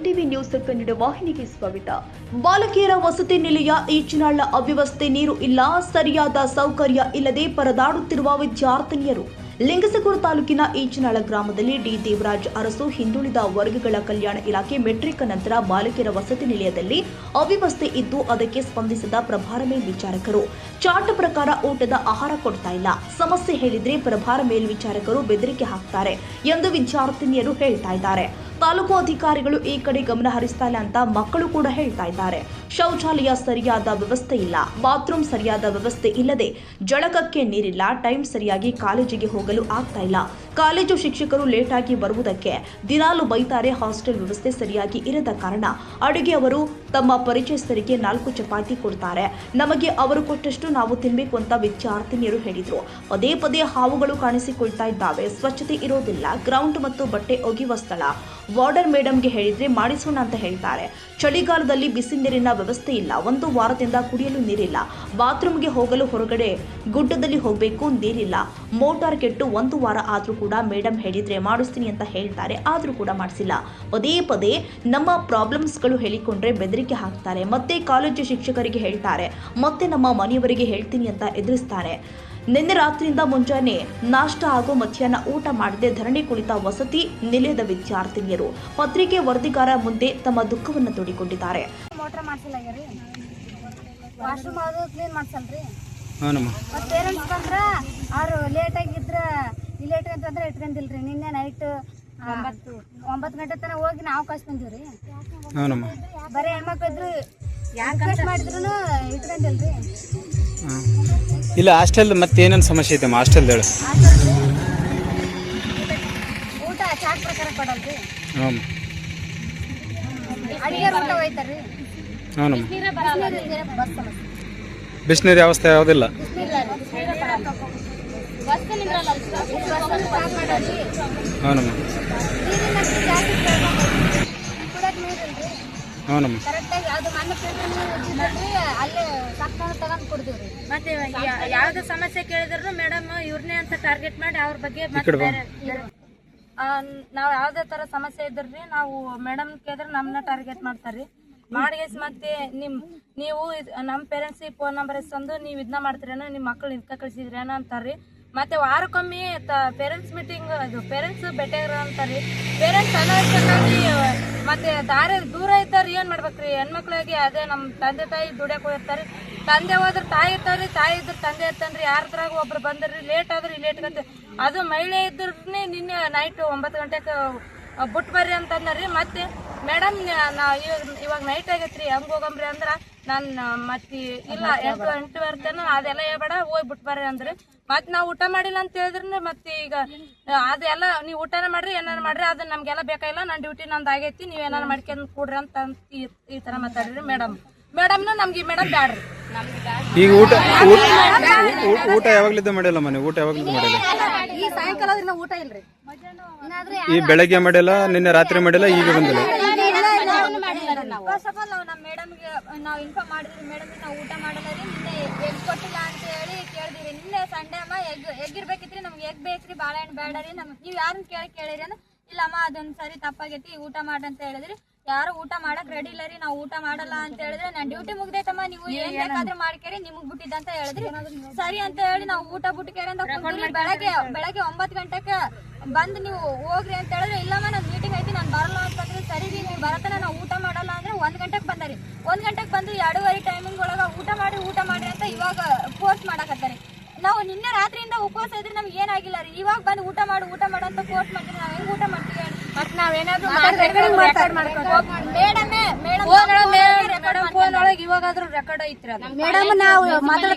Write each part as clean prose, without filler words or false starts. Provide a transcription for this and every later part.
MTV news Kannada ವಾಹಿನಿಗೆ ಸ್ವಾಗತ. ಬಾಲಕಿಯರ ವಸತಿ ನಿಲಯ ಈಚಿನಾಳ ಅವ್ಯವಸ್ಥೆ, ನೀರು ಇಲ್ಲ, ಸರಿಯಾದ ಸೌಕರ್ಯ ಇಲ್ಲದೆ ಪರದಾಡುತ್ತಿರುವ ವಿದ್ಯಾರ್ಥಿನಿಯರು. ಲಿಂಗಸಗೂರು ತಾಲೂಕಿನ ಈಚಿನಾಳ ಗ್ರಾಮದಲ್ಲಿ ಡಿ ದೇವರಾಜ್ ಅರಸು ಹಿಂದುಳಿದ ವರ್ಗಗಳ ಕಲ್ಯಾಣ ಇಲಾಖೆ ಮೆಟ್ರಿಕ್ ನಂತರ ಬಾಲಕಿಯರ ವಸತಿ ನಿಲಯದಲ್ಲಿ ಅವ್ಯವಸ್ಥೆ ಇದ್ದು ಅದಕ್ಕೆ ಸ್ಪಂದಿಸಿದ ಪ್ರಭಾರ ಮೇಲ್ವಿಚಾರಕರು ಚಾರ್ಟ್ ಪ್ರಕಾರ ಊಟದ ಆಹಾರ ಕೊಡ್ತಾ ಇಲ್ಲ. ಸಮಸ್ಯೆ ಹೇಳಿದ್ರೆ ಪ್ರಭಾರ ಮೇಲ್ವಿಚಾರಕರು ಬೆದರಿಕೆ ಹಾಕ್ತಾರೆ ಎಂದು ವಿದ್ಯಾರ್ಥಿನಿಯರು ಹೇಳ್ತಾ ಇದ್ದಾರೆ. ತಾಲೂಕು ಅಧಿಕಾರಿಗಳು ಈ ಕಡೆ ಗಮನ ಹರಿಸ್ತಾ ಇಲ್ಲ ಅಂತ ಮಕ್ಕಳು ಕೂಡ ಹೇಳ್ತಾ ಇದ್ದಾರೆ. ಶೌಚಾಲಯ ಸರಿಯಾದ ವ್ಯವಸ್ಥೆ ಇಲ್ಲ, ಬಾತ್ರೂಮ್ ಸರಿಯಾದ ವ್ಯವಸ್ಥೆ ಇಲ್ಲದೆ ಜಳಕಕ್ಕೆ ನೀರಿಲ್ಲ, ಟೈಮ್ ಸರಿಯಾಗಿ ಕಾಲೇಜಿಗೆ ಹೋಗಲು ಆಗ್ತಾ ಇಲ್ಲ. ಕಾಲೇಜು ಶಿಕ್ಷಕರು ಲೇಟ್ ಆಗಿ ಬರುವುದಕ್ಕೆ ದಿನಾಲು ಬೈತಾರೆ. ಹಾಸ್ಟೆಲ್ ವ್ಯವಸ್ಥೆ ಸರಿಯಾಗಿ ಇರದ ಕಾರಣ ಅಡುಗೆ ಅವರು ತಮ್ಮ ಪರಿಚಯಸ್ಥರಿಗೆ 4 ಚಪಾತಿ ಕೊಡ್ತಾರೆ. ನಮಗೆ ಅವರು ಕೊಟ್ಟಷ್ಟು ನಾವು ತಿನ್ಬೇಕು ಅಂತ ವಿದ್ಯಾರ್ಥಿನಿಯರು ಹೇಳಿದ್ರು. ಪದೇ ಪದೇ ಹಾವುಗಳು ಕಾಣಿಸಿಕೊಳ್ತಾ ಇದ್ದಾವೆ, ಸ್ವಚ್ಛತೆ ಇರೋದಿಲ್ಲ, ಗ್ರೌಂಡ್ ಮತ್ತು ಬಟ್ಟೆ ಒಗೆಯುವ ಸ್ಥಳ ವಾರ್ಡರ್ ಮೇಡಮ್ಗೆ ಹೇಳಿದ್ರೆ ಮಾಡಿಸೋಣ ಅಂತ ಹೇಳ್ತಾರೆ. ಚಳಿಗಾಲದಲ್ಲಿ ಬಿಸಿ ನೀರಿನ ವ್ಯವಸ್ಥೆ ಇಲ್ಲ, 1 ವಾರದಿಂದ ಕುಡಿಯಲು ನೀರಿಲ್ಲ, ಬಾತ್ರೂಮ್ಗೆ ಹೋಗಲು ಹೊರಗಡೆ ಗುಡ್ಡದಲ್ಲಿ ಹೋಗಬೇಕು, ನೀರಿಲ್ಲ, ಮೋಟಾರ್ ಕೆಟ್ಟು 1 ವಾರ ಆದ್ರೂ ಕೂಡ ಮೇಡಮ್ ಹೇಳಿದ್ರೆ ಮಾಡಿಸ್ತೀನಿ ಅಂತ ಹೇಳ್ತಾರೆ, ಆದ್ರೂ ಕೂಡ ಮಾಡಿಸಿಲ್ಲ. ಪದೇ ಪದೇ ನಮ್ಮ ಪ್ರಾಬ್ಲಮ್ಸ್ಗಳು ಹೇಳಿಕೊಂಡ್ರೆ ಬೆದರಿಕೆ ಹಾಕ್ತಾರೆ. ಮತ್ತೆ ಕಾಲೇಜು ಶಿಕ್ಷಕರಿಗೆ ಹೇಳ್ತಾರೆ, ಮತ್ತೆ ನಮ್ಮ ಮನೆಯವರಿಗೆ ಹೇಳ್ತೀನಿ ಅಂತ ಎದುರಿಸ್ತಾರೆ. ನಿನ್ನೆ ರಾತ್ರಿಯಿಂದ ಮುಂಜಾನೆ ನಾಷ್ಟ ಹಾಗೂ ಮಧ್ಯಾಹ್ನ ಊಟ ಮಾಡದೆ ಧರಣಿ ಕುಳಿತ ವಸತಿ ನಿಲಯದ ವಿದ್ಯಾರ್ಥಿನಿಯರು ಪತ್ರಿಕೆ ವರದಿಗಾರ ಮುಂದೆ ತಮ್ಮ ದುಃಖವನ್ನು ತೋಡಿಕೊಂಡಿದ್ದಾರೆ. ಮೋಟರ್ ಮಾಡ್ಸಿಲ್ಲ ರೀ, ವಾಶ್ರೂಮ್ ಅದು ಕ್ಲೀನ್ ಮಾಡ್ಸಲ್ರಿ. ಪೇರೆಂಟ್ಸ್ ಬಂದ್ರ ಅವ್ರು ಲೇಟ್ ಆಗಿದ್ರ ಲೇಟ್ ಅಂತಂದ್ರೆ ಇಟ್ಕೊಂಡಿಲ್ರಿ. ನಿನ್ನೆ ನೈಟ್ 9 ಗಂಟೆ ತನಕ ಹೋಗಿ ನಾವು ಕಳ್ಸಿ ಬಂದಿವ್ರಿ. ಬರೀ ಹೆಣ್ಮಕ್ಳು ಇದ್ರು ರಿಕ್ವೆಸ್ಟ್ ಮಾಡಿದ್ರು ಇಟ್ಕೊಂಡಿಲ್ರಿ. ಇಲ್ಲ ಹಾಸ್ಟೆಲ್ ಮತ್ತೆ ಏನೇನು ಸಮಸ್ಯೆ ಐತೆ ಹಾಸ್ಟೆಲ್ ಹೇಳು. ಊಟ ಚಾಟ್ ಪ್ರಕಾರ ಕೊಡಲ್ರಿ, ಅಡಿಗೆ ಊಟ ಹೋಯ್ತಾರ್ರಿ. ಬಿಸಿನೀರು ವ್ಯವಸ್ಥೆ ಯಾವುದಿಲ್ಲ. ಮತ್ತೆ ಯಾವ್ದು ಸಮಸ್ಯೆ ಕೇಳಿದ್ರು ಮೇಡಮ್ ಇವ್ರನ್ನೇ ಅಂತ ಟಾರ್ಗೆಟ್ ಮಾಡಿ ಅವ್ರ ಬಗ್ಗೆ ನಾವ್ ಯಾವ್ದೇ ತರ ಸಮಸ್ಯೆ ಇದ್ರಿ ನಾವು ಮೇಡಮ್ ಕೇಳಿದ್ರೆ ನಮ್ಮನ್ನ ಟಾರ್ಗೆಟ್ ಮಾಡ್ತಾರ್ರಿ. ಮಾಡಿಗೆಸ್ ಮತ್ತೆ ನೀವು ನಮ್ಮ ಪೇರೆಂಟ್ಸ್ ಫೋನ್ ನಂಬರ್ ಇಸ್ಕೊಂಡು ನೀವು ಇದನ್ನ ಮಾಡ್ತೀರೇನೋ, ನಿಮ್ಮ ಮಕ್ಕಳು ಇದಕ್ಕೆ ಕಳಿಸಿದ್ರೇನೋ ಅಂತಾರ್ರಿ. ಮತ್ತೆ ವಾರಕ್ಕೊಮ್ಮೆ ಪೇರೆಂಟ್ಸ್ ಮೀಟಿಂಗ್ ಅದು ಪೇರೆಂಟ್ಸ್ ಭೇಟಿಯಾಗ್ರ ಅಂತಾರ್ರಿ. ಪೇರೆಂಟ್ಸ್ ಚೆನ್ನಾಗಿ ಮತ್ತೆ ದಾರಿ ದೂರ ಇರ್ತಾರ, ಏನ್ ಮಾಡ್ಬೇಕ್ರಿ ಹೆಣ್ಮಕ್ಳಿಗೆ. ಅದೇ ನಮ್ಮ ತಂದೆ ತಾಯಿ ದುಡಿಯಕ್ ಹೋಗಿರ್ತಾರೆ. ತಂದೆ ಹೋದ್ರೆ ತಾಯಿ ಇರ್ತಾವ್ರಿ, ತಾಯಿ ಇದ್ರ ತಂದೆ ಇರ್ತಾನ್ರಿ. ಯಾರದ್ರಾಗ ಒಬ್ರು ಬಂದ್ರಿ ಲೇಟ್ ಆದ್ರಿ, ಲೇಟ್ ಗಂಟೆ ಅದು ಮಹಿಳೆ ಇದ್ರಿ. ನಿನ್ನೆ ನೈಟ್ 9 ಗಂಟೆಗೆ ಬಿಟ್ಟು ಬರ್ರಿ ಅಂತಂದ್ರಿ. ಮತ್ತೆ ಮೇಡಮ್ ಇವಾಗ ನೈಟ್ ಆಗೈತ್ರಿ, ಹೆಂಗ್ ಹೋಗಂಬ್ರಿ ಅಂದ್ರ ನಾನು ಮತ್ತೆ ಇಲ್ಲ 8 ತನ ಅದೆಲ್ಲ ಹೇಳ್ಬೇಡ, ಹೋಗಿ ಬಿಟ್ಟು ಬರ್ರಿ ಅಂದ್ರಿ. ಮತ್ ನಾವ್ ಊಟ ಮಾಡಿಲ್ಲ ಅಂತ ಹೇಳಿದ್ರಿ. ಮತ್ತೆ ಈಗ ಅದೆಲ್ಲ ನೀವು ಊಟನ ಮಾಡ್ರಿ ಏನಾರ ಮಾಡ್ರಿ, ಅದು ನಮ್ಗೆಲ್ಲ ಬೇಕಾಗಿಲ್ಲ, ನನ್ನ ಡ್ಯೂಟಿ ನಂದು ಆಗೈತಿ, ನೀವ್ ಏನಾರ ಮಾಡ್ಕೊಂಡ್ ಕೂಡ್ರಿ ಅಂತ ಈ ತರ ಮಾತಾಡ್ರಿ. ಮೇಡಮ್ನ ನಮ್ಗೆ ಮೇಡಮ್ ಬ್ಯಾಡ್ರಿ. ಈಗ ಊಟ ಯಾವಾಗ್ಲಿದ್ದ ಮಾಡಿಲ್ಲ ಮನೆ ಊಟ ಯಾವಾಗ್ಲಿದ್ದ ಮಾಡಿಲ್ಲ. ಈ ಸಾಯಂಕಾಲ ಊಟ ಇಲ್ರಿ, ಈ ಬೆಳಗ್ಗೆ ಮಾಡಿಲ್ಲ, ನಿನ್ನೆ ರಾತ್ರಿ ಮಾಡಿಲ್ಲ, ಈಗ ಬಂದಿಲ್ಲ. ಫಸ್ಟ್ ಆಫ್ ಆಲ್ ನಾವು ನಮ್ಮ ಮೇಡಮ್ಗೆ ನಾವು ಇನ್ಫಾರ್ಮ್ ಮಾಡಿದ್ವಿ. ಮೇಡಮ್ ನಾವು ಊಟ ಮಾಡಲ್ಲ ರೀ, ನಿನ್ನೆ ಎಗ್ ಕೊಟ್ಟಿಲ್ಲ ಅಂತ ಹೇಳಿ ಕೇಳಿದಿವಿ. ನಿನ್ನೆ ಸಂಡೇ ಅಮ್ಮ ಎಗ್ ಇರ್ಬೇಕಿತ್ರಿ, ನಮ್ಗೆ ಎಗ್ ಬೇಕ್ರಿ, ಬಾಳೆಹಣ್ಣು ಬೇಡ ರೀ. ನೀವು ಯಾರನ್ನ ಕೇಳಿರಿ ಅಂದ್ರೆ ಇಲ್ಲಮ್ಮ ಅದೊಂದು ಸರಿ ತಪ್ಪಾಗೈತಿ, ಊಟ ಮಾಡ್ರಿ ಅಂತ ಹೇಳಿದ್ರಿ. ಯಾರು ಊಟ ಮಾಡಕ್ ರೆಡಿ ಇಲ್ಲ ರೀ, ನಾವು ಊಟ ಮಾಡಲ್ಲ ಅಂತ ಹೇಳಿದ್ರೆ, ನಾನು ಡ್ಯೂಟಿ ಮುಗ್ದೈತಮ್ಮ, ನೀವು ಏನ್ ಬೇಕಾದ್ರೂ ಮಾಡ್ಕೇರಿ, ನಿಮಗ್ ಬಿಟ್ಟಿದ್ದ ಅಂತ ಹೇಳಿದ್ರಿ. ಸರಿ ಅಂತ ಹೇಳಿ ನಾವು ಊಟ ಬಿಟ್ಟಿಕೇರಿ ಅಂತ ಬೆಳಗ್ಗೆ 9 ಗಂಟೆಗೆ ಬಂದು ನೀವು ಹೋಗ್ರಿ ಅಂತ ಹೇಳಿದ್ರೆ, ಇಲ್ಲಮ್ಮ ನಾನು ಮೀಟಿಂಗ್ ಐತಿ ನಾನು ಬರಲ್ಲ ಅಂತಂದ್ರೆ, ಸರಿ ರೀ ನೀವು ಬರತನ ನಾವು ಊಟ ಮಾಡಲ್ಲ ಅಂದ್ರೆ 1 ಗಂಟೆಗೆ ಬಂದರಿ. 1 ಗಂಟೆಗೆ ಬಂದು 2:30 ಟೈಮಿಂಗ್ ಒಳಗ ಊಟ ಮಾಡಿ ಅಂತ ಇವಾಗ ಫೋರ್ಸ್ ಮಾಡಕತ್ತಾರೆ. ನಾವು ನಿನ್ನೆ ರಾತ್ರಿಯಿಂದ ಉಪವಾಸ ಇದ್ರೆ ನಮ್ಗೆ ಏನಾಗಿಲ್ಲ ರೀ, ಇವಾಗ ಬಂದು ಊಟ ಮಾಡು ಅಂತ ಫೋರ್ಸ್ ಮಾಡ್ತೀವಿ. ನಾವ್ ಹೆಂಗ್ ಊಟ ಮಾಡ್ತೀವಿ? ಮತ್ತೆ ನಾವೇನಾದ್ರೂ ಫೋನ್ ಒಳಗೆ ಇವಾಗಾದ್ರೂ ರೆಕಾರ್ಡ್ ಐತ್ರಿ.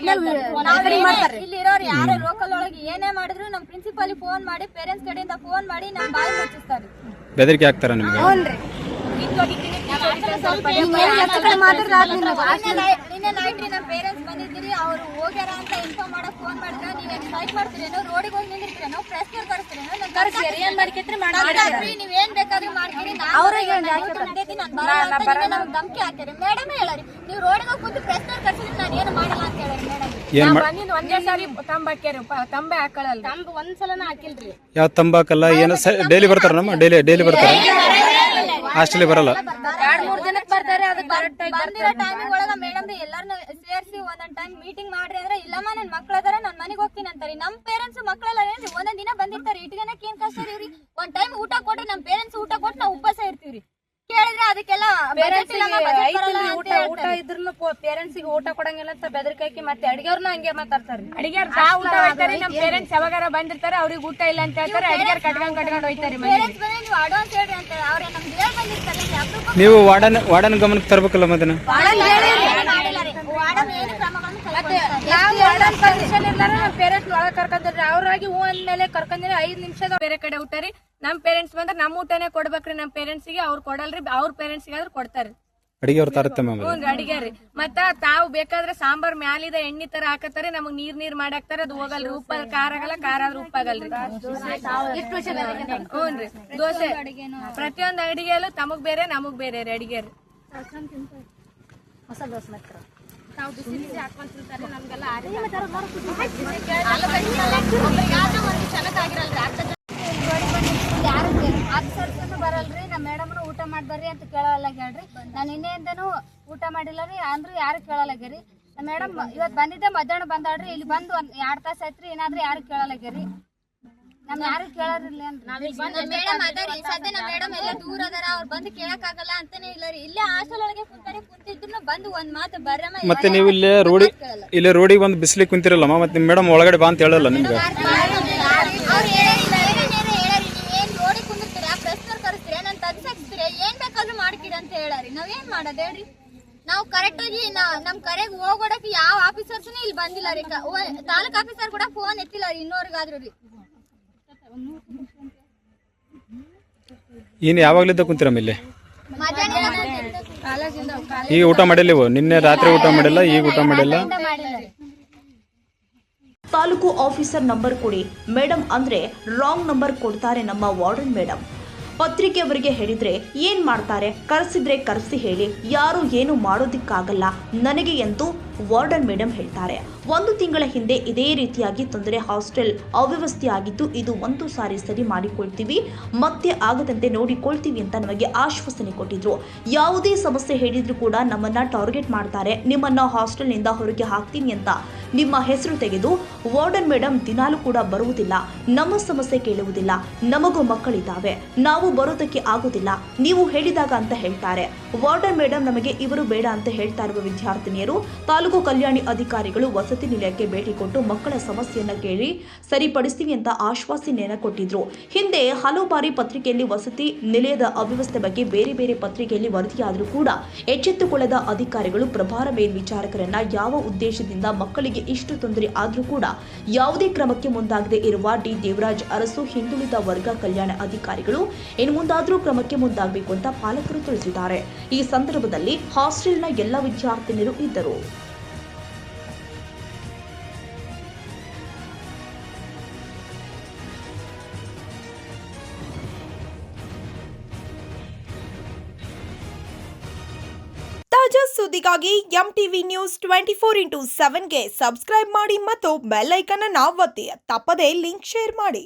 ಇಲ್ಲಿರೋರು ಯಾರೇ ಲೋಕಲ್ ಒಳಗೆ ಏನೇ ಮಾಡಿದ್ರು ನಮ್ ಪ್ರಿನ್ಸಿಪಾಲ್ ಫೋನ್ ಮಾಡಿ ಪೇರೆಂಟ್ಸ್ ಕಡೆಯಿಂದ ಫೋನ್ ಮಾಡಿ ನಮ್ ಬಾಯಿ ಮುಚ್ಚಿಸ್ತಾರೆ, ಬೆದರಿಕೆ ಹಾಕ್ತಾರ ನಿಮ್ಗೆ. ನಿನ್ನೆ ನೈಟ್ ನಮ್ ಪೇರೆಂಟ್ಸ್ ಬಂದಿದ್ದೀರಿ, ಅವ್ರು ಹೋಗ್ಯಾರ ಅಂತ ಇನ್ಫಾರ್ಮ್ ಮಾಡಕ್ ಫೋನ್ ಮಾಡಿದ್ರೆ ನೀವೇನ್ ಸ್ಟ್ರೈಕ್ ಮಾಡ್ತೀರೇನೋ, ರೋಡಿಗೆ ಹೋಗಿ ನಿಂದಿರ್ತೀರೇನೋ, ಪ್ರೆಸ್ ಕರ್ಸ್ತೀರೇನೋ, ನೀವೇನ್ ಬೇಕಾದ್ರೂ ಮಾಡ್ತೀರಿ, ಧಮಕಿ ಹಾಕ್ತೀರಿ. ಮೇಡಮ್ ಹೇಳಿ ನೀವು ರೋಡಿಗೆ ಹೋಗಿ ಕುಂತು ಪ್ರೆಸ್ ಕರ್ಸಿದ್ರೆ ನಾನು ಏನು ಮಾಡಲ್ಲ ಅಂತ ಹೇಳಿ. ಮೇಡಮ್ ಬಂದಿದ್ದು ಒಂದೇ ಸಾರಿ ತಂಬ ಹಾಕ್ಯಾರ, ತಂಬೆ ಹಾಕಳಲ್ಲ, ತಂಬ ಒಂದ್ಸಲನ ಹಾಕಿಲ್ರಿ. ಯಾವ ತಂಬಾಕಲ್ಲ ಏನು ಡೈಲಿ ಬರ್ತಾರ, ನಮ್ಮ ಡೈಲಿ ಬರ್ತಾರ. ಹಾಸ್ಟೆಲಿಗೆ ಬರಲ್ಲ. 2-3 ದಿನಕ್ಕೆ ಬರ್ತಾರೆ. ಅದು ಕರೆಕ್ಟ್ ಆಗಿ ಬಂದಿರೋ ಟೈಮಿಂಗ್ ಒಳಗ ಮೇಡಮ್ ಎಲ್ಲಾರನ್ನ ಸೇರಿಸಿ ಒಂದೊಂದ್ ಟೈಮ್ ಮೀಟಿಂಗ್ ಮಾಡ್ರಿ ಅಂದ್ರೆ ಇಲ್ಲಮ್ಮ ನನ್ ಮಕ್ಳ ಅದಾರ ನಾನ್ ಮನೆಗೆ ಹೋಗ್ತೀನಿ ಅಂತಾರೆ. ನಮ್ ಪೇರೆಂಟ್ಸ್ ಮಕ್ಳೆಲ್ಲ ಏನ್ರಿ ಒಂದೊಂದ್ ದಿನ ಬಂದಿರ್ತಾರೆ. ಇಟ್ಗನಕ್ ಏನ್ ಕಷ್ಟ ಇವ್ರಿ? ಒಂದ್ ಟೈಮ್ ಊಟ ಕೊಟ್ರಿ ನಮ್ ಪೇರೆಂಟ್ಸ್ ಊಟ ಕೊಟ್ಟು ನಾವು ಉಪವಾಸ ಇರ್ತೀವ್ರಿ. ಕೇಳಿದ್ರೆ ಅದಕ್ಕೆಲ್ಲ ಊಟ ಇದ್ರೂ ಪೇರೆಂಟ್ಸ್ ಊಟ ಕೊಡಂಗಿಲ್ಲ ಅಂತ ಬೆದರಿಕೆ ಹಾಕಿ ಮತ್ತೆ ಅಡಿಗೆವ್ರನ್ನ ಹಂಗೆ ಮಾತಾಡ್ತಾರೆ. ಅಡಿಗೆರ್ ಊಟ ಹೋಯ್ತಾರೆ. ನಮ್ ಪೇರೆಂಟ್ಸ್ ಯಾವಾಗಾರ ಬಂದಿರ್ತಾರೆ, ಅವ್ರಿಗೆ ಊಟ ಇಲ್ಲ ಅಂತ ಹೇಳ್ತಾರೆ. ಅಡಿಗೆರ್ ಕಟ್ಕೊಂಡ್ ಹೋಯ್ತಾರೆ. ಪೇರೆಂಟ್ಸ್ ಬಂದ್ರೆ ನೀವು ಅಡ್ವಾನ್ಸ್ ಹೇಳ್ರಿ ಅಂತ ಅವ್ರೆ ನಮ್ಗೆ ಹೇಳಿ ಬಂದಿರ್ತಾರೆ. ನೀವು ವಾರ್ಡನ್ ಗಮನಕ್ಕೆ ತರಬೇಕಲ್ಲ ಮತ್ತೆ ಪರ್ಮಿಷನ್ ಇರ್ಲಾರ ನಮ್ ಪೇರೆಂಟ್ಸ್ ಒಳಗ್ ಕರ್ಕೊಂಡ್ರಿ. ಅವ್ರಾಗಿ ಹೂ ಅಂದ್ಮೇಲೆ ಕರ್ಕೊಂಡ್ರಿ 5 ನಿಮಿಷದ ಬೇರೆ ಕಡೆ ಊಟ ರೀ. ನಮ್ ಪೇರೆಂಟ್ಸ್ ಬಂದ್ರೆ ನಮ್ ಊಟನೇ ಕೊಡ್ಬೇಕ್ರಿ. ನಮ್ ಪೇರೆಂಟ್ಸ್ ಗೆ ಅವ್ರು ಕೊಡಲ್ರಿ, ಅವ್ರ ಪೇರೆಂಟ್ಸ್ ಗೆ ಆದ್ರೂ ಕೊಡ್ತಾರ. ಅಡಿಗೆ ಅವ್ರು ತರುತ್ತೆ ಮ್ಯಾಮ್. ಹ್ಞೂ ಅಡಿಗೆ ರೀ. ಮತ್ತ ತಾವು ಬೇಕಾದ್ರೆ ಸಾಂಬಾರ್ ಮ್ಯಾಲಿದ ಎಣ್ಣೆ ತರ ಹಾಕತ್ತಾರೆ, ನಮಗ್ ನೀರ್ ಮಾಡಾಕ್ತಾರ. ಅದು ಹೋಗಲ್ರಿ. ಉಪ್ಪ ಖಾರ ಆಗಲ್ಲ, ಖಾರ ಆದ್ರೂ ಉಪ್ಪಾಗಲ್ರಿ. ಹ್ಞೂನ್ರಿ. ದೋಸೆ ಪ್ರತಿಯೊಂದು ಅಡಿಗೆಯಲ್ಲೂ ತಮಗ್ ಬೇರೆ ನಮಗ್ ಬೇರೆ ರೀ ಅಡಿಗೆ ರೀ. ತಾವು ಬಿಸಿ ಬಿಸಿ ಹಾಕೊಂಡ್ ತಿಂತಾರೆ. ನಮ್ಗೆಲ್ಲ ಬರಲ್ರಿ. ನಮ್ ಮೇಡಮ್ನು ಊಟ ಮಾಡ್ಬರ್ರಿ ಅಂತ ಕೇಳಲ್ಲ ಹೇಳ್ರಿ. ನಾನು ಇನ್ನೇಂದನು ಊಟ ಮಾಡಿಲ್ಲ ರೀ ಅಂದ್ರೂ ಯಾರು ಕೇಳಲ್ಲಾಗ್ಯಾರಿ. ಮೇಡಮ್ ಇವತ್ ಬಂದಿದ್ದೆ ಮಧ್ಯಾಹ್ನ ಬಂದಾಳ್ರಿ. ಇಲ್ಲಿ ಬಂದು 2 ತಾಸ ಆಯ್ತ್ರಿ. ಏನಾದ್ರೂ ಯಾರು ಕೇಳಲ್ಲಾಗ್ಯಾರಿ. ನಮ್ ಯಾರು ಕೇಳಾರಿಲ್ಲ ಮೇಡಮ್ ಅದಾರಿ. ಸದ್ಯ ನಮ್ ಮೇಡಮ್ ಎಲ್ಲ ದೂರ ಅದಾರ. ಅವ್ರು ಬಂದು ಕೇಳಕ್ ಆಗಲ್ಲ ಅಂತಾನೆ ಇಲ್ಲ ರೀ. ಇಲ್ಲೇ ಹಾಸ್ಟೆಲ್ ಒಳಗೆ ಕುಂತಿದ್ರು ಬಂದು ಒಂದ್ ಮಾತು ಬರ್ರಮ್ಮ. ಮತ್ತೆ ನೀವು ಇಲ್ಲೇ ರೋಡಿಗೆ ಬಂದು ಬಿಸಿಲಿಗೆ ಕುಂತಿರಲ್ಲಮ್ಮ, ಮತ್ತೆ ನಿಮ್ ಮೇಡಮ್ ಒಳಗಡೆ ಬಾ ಅಂತ ಹೇಳಲ್ಲ ನಿಮ್ಗೆ? ಅವ್ರು ಹೇಳಿರಿ ನೀವ್ ಏನ್ ರೋಡಿಗೆ ಕುಂದಿರ್ತೀರಿ, ಆ ಪ್ರಶ್ನೆ ಕರೆಸ್ತೀರಿ, ನನ್ ತಗ್ಸಾಕ್ಸ್ತೀರಿ, ಏನ್ ಬೇಕಾದ್ರೂ ಮಾಡ್ತೀರಿ ಅಂತ ಹೇಳಾರಿ. ನಾವೇನ್ ಮಾಡೋದ್ ಹೇಳ್ರಿ? ನಾವು ಕರೆಕ್ಟ್ ಆಗಿ ನಮ್ ಕರೆಗೆ ಹೋಗೋಡಕ್ಕೆ ಯಾವ ಆಫೀಸರ್ಸ್ ಇಲ್ಲಿ ಬಂದಿಲ್ಲ ರೀ. ತಾಲೂಕ್ ಆಫೀಸರ್ ಕೂಡ ಫೋನ್ ಎತ್ತಿಲ್ಲ ರೀ ಇನ್ನೋರ್ಗಾದ್ರು ರೀ. ಏನು ಯಾವಾಗ್ಲಿದ್ದ ಕುಂತಿರಮ್ಮ ಇಲ್ಲಿ? ಮಧ್ಯಾಹ್ನ ಈಗ ಊಟ ಮಾಡಿಲ್ಲ ನೀವು? ನಿನ್ನೆ ರಾತ್ರಿ ಊಟ ಮಾಡಿಲ್ಲ, ಈಗ ಊಟ ಮಾಡಿಲ್ಲ. ತಾಲೂಕು ಆಫೀಸರ್ ನಂಬರ್ ಕೊಡಿ ಮೇಡಮ್ ಅಂದ್ರೆ ರಾಂಗ್ ನಂಬರ್ ಕೊಡ್ತಾರೆ ನಮ್ಮ ವಾರ್ಡನ್ ಮೇಡಮ್. ಪತ್ರಿಕೆ ಅವರಿಗೆ ಹೇಳಿದ್ರೆ ಏನ್ ಮಾಡ್ತಾರೆ? ಕರೆಸಿದ್ರೆ ಕರೆಸಿ ಹೇಳಿ, ಯಾರು ಏನು ಮಾಡೋದಿಕ್ಕಾಗಲ್ಲ ನನಗೆ ಎಂದು ವಾರ್ಡನ್ ಮೇಡಮ್ ಹೇಳ್ತಾರೆ. 1 ತಿಂಗಳ ಹಿಂದೆ ಇದೇ ರೀತಿಯಾಗಿ ತೊಂದರೆ ಹಾಸ್ಟೆಲ್ ಅವ್ಯವಸ್ಥೆ ಆಗಿದ್ದು, ಇದು ಒಂದು ಸಾರಿ ಸರಿ ಮಾಡಿಕೊಳ್ತೀವಿ, ಮತ್ತೆ ಆಗದಂತೆ ನೋಡಿಕೊಳ್ತೀವಿ ಅಂತ ನಮಗೆ ಆಶ್ವಾಸನೆ ಕೊಟ್ಟಿದ್ರು. ಯಾವುದೇ ಸಮಸ್ಯೆ ಹೇಳಿದ್ರು ಕೂಡ ನಮ್ಮನ್ನ ಟಾರ್ಗೆಟ್ ಮಾಡ್ತಾರೆ. ನಿಮ್ಮನ್ನ ಹಾಸ್ಟೆಲ್ನಿಂದ ಹೊರಗೆ ಹಾಕ್ತೀನಿ ಅಂತ ನಿಮ್ಮ ಹೆಸರು ತೆಗೆದು ವಾರ್ಡನ್ ಮೇಡಮ್ ದಿನಾಲೂ ಕೂಡ ಬರುವುದಿಲ್ಲ, ನಮ್ಮ ಸಮಸ್ಯೆ ಕೇಳುವುದಿಲ್ಲ, ನಮಗೂ ಮಕ್ಕಳಿದ್ದಾವೆ, ನಾವು ಬರೋದಕ್ಕೆ ಆಗುದಿಲ್ಲ ನೀವು ಹೇಳಿದಾಗ ಅಂತ ಹೇಳ್ತಾರೆ. ವಾರ್ಡನ್ ಮೇಡಮ್ ನಮಗೆ ಇವರು ಬೇಡ ಅಂತ ಹೇಳ್ತಾ ಇರುವ ವಿದ್ಯಾರ್ಥಿನಿಯರು ತಾಲೂಕು ಕಲ್ಯಾಣಿ ಅಧಿಕಾರಿಗಳು ವಸತಿ ನಿಲಯಕ್ಕೆ ಭೇಟಿ ಕೊಟ್ಟು ಮಕ್ಕಳ ಸಮಸ್ಯೆಯನ್ನ ಕೇಳಿ ಸರಿಪಡಿಸ್ತೀವಿ ಅಂತ ಆಶ್ವಾಸನೆಯನ್ನ ಕೊಟ್ಟಿದ್ರು. ಹಿಂದೆ ಹಲವು ಬಾರಿ ಪತ್ರಿಕೆಯಲ್ಲಿ ವಸತಿ ನಿಲಯದ ಅವ್ಯವಸ್ಥೆ ಬಗ್ಗೆ ಬೇರೆ ಬೇರೆ ಪತ್ರಿಕೆಯಲ್ಲಿ ವರದಿಯಾದರೂ ಕೂಡ ಎಚ್ಚೆತ್ತುಕೊಳ್ಳದ ಅಧಿಕಾರಿಗಳು ಪ್ರಭಾರ ಮೇಲ್ವಿಚಾರಕರನ್ನ ಯಾವ ಉದ್ದೇಶದಿಂದ ಮಕ್ಕಳಿಗೆ ಇಷ್ಟು ತೊಂದರೆ ಆದರೂ ಕೂಡ ಯಾವುದೇ ಕ್ರಮಕ್ಕೆ ಮುಂದಾಗದೆ ಇರುವ ಡಿ ದೇವರಾಜ್ ಅರಸು ಹಿಂದುಳಿದ ವರ್ಗ ಕಲ್ಯಾಣ ಅಧಿಕಾರಿಗಳು ಇನ್ನು ಮುಂದಾದರೂ ಕ್ರಮಕ್ಕೆ ಮುಂದಾಗಬೇಕು ಅಂತ ಪಾಲಕರು ತಿಳಿಸಿದ್ದಾರೆ. ಈ ಸಂದರ್ಭದಲ್ಲಿ ಹಾಸ್ಟೆಲ್ನ ಎಲ್ಲ ವಿದ್ಯಾರ್ಥಿನಿಯರು ಇದ್ದರು. ತಾಜಾ ಸುದ್ದಿಗಾಗಿ MTV ನ್ಯೂಸ್ 24/7ಗೆ ಸಬ್ಸ್ಕ್ರೈಬ್ ಮಾಡಿ ಮತ್ತು ಬೆಲ್ ಐಕಾನ್ ಅನ್ನು ಒತ್ತಿ. ತಪ್ಪದೇ ಲಿಂಕ್ ಶೇರ್ ಮಾಡಿ.